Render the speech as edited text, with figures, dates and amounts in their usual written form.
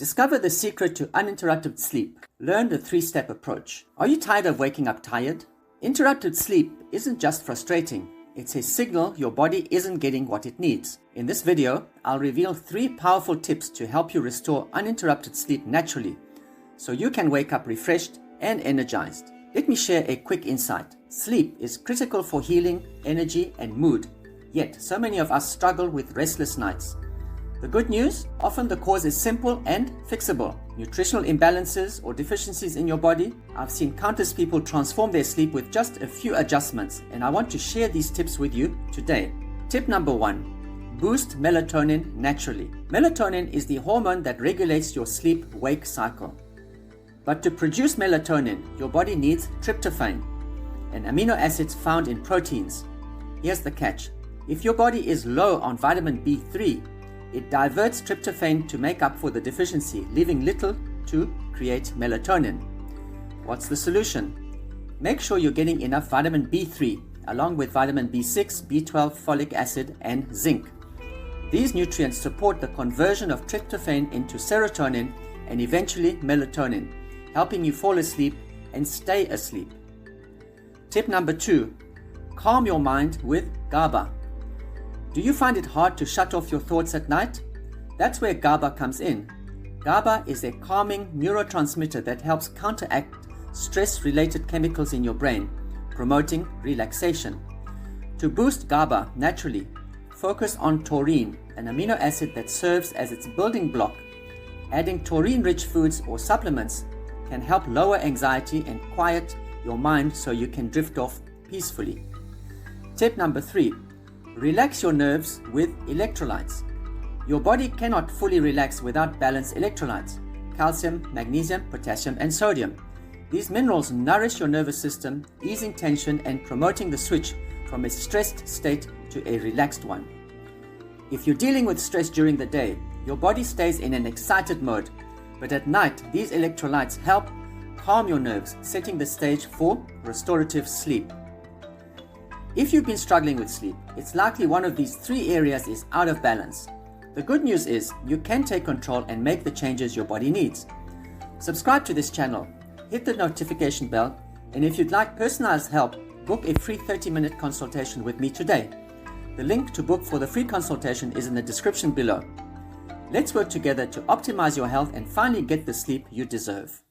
Discover the secret to uninterrupted sleep. Learn the 3-step approach. Are you tired of waking up tired? Interrupted sleep isn't just frustrating. It's a signal your body isn't getting what it needs. In this video, I'll reveal 3 powerful tips to help you restore uninterrupted sleep naturally, so you can wake up refreshed and energized. Let me share a quick insight. Sleep is critical for healing, energy, and mood. Yet, so many of us struggle with restless nights. The good news? Often the cause is simple and fixable. Nutritional imbalances or deficiencies in your body. I've seen countless people transform their sleep with just a few adjustments, and I want to share these tips with you today. Tip number 1. Boost melatonin naturally. Melatonin is the hormone that regulates your sleep-wake cycle. But to produce melatonin, your body needs tryptophan, an amino acid found in proteins. Here's the catch. If your body is low on vitamin B3, it diverts tryptophan to make up for the deficiency, leaving little to create melatonin. What's the solution? Make sure you're getting enough vitamin B3, along with vitamin B6, B12, folic acid, and zinc. These nutrients support the conversion of tryptophan into serotonin and eventually melatonin, helping you fall asleep and stay asleep. Tip number 2. Calm your mind with GABA. Do you find it hard to shut off your thoughts at night? That's where GABA comes in. GABA is a calming neurotransmitter that helps counteract stress-related chemicals in your brain, promoting relaxation. To boost GABA naturally, focus on taurine, an amino acid that serves as its building block. Adding taurine-rich foods or supplements can help lower anxiety and quiet your mind so you can drift off peacefully. Tip number 3. Relax your nerves with electrolytes. Your body cannot fully relax without balanced electrolytes: calcium, magnesium, potassium, and sodium. These minerals nourish your nervous system, easing tension and promoting the switch from a stressed state to a relaxed one. If you're dealing with stress during the day, your body stays in an excited mode, but at night, these electrolytes help calm your nerves, setting the stage for restorative sleep. If you've been struggling with sleep, it's likely one of these 3 areas is out of balance. The good news is you can take control and make the changes your body needs. Subscribe to this channel, hit the notification bell, and if you'd like personalized help, book a free 30-minute consultation with me today. The link to book for the free consultation is in the description below. Let's work together to optimize your health and finally get the sleep you deserve.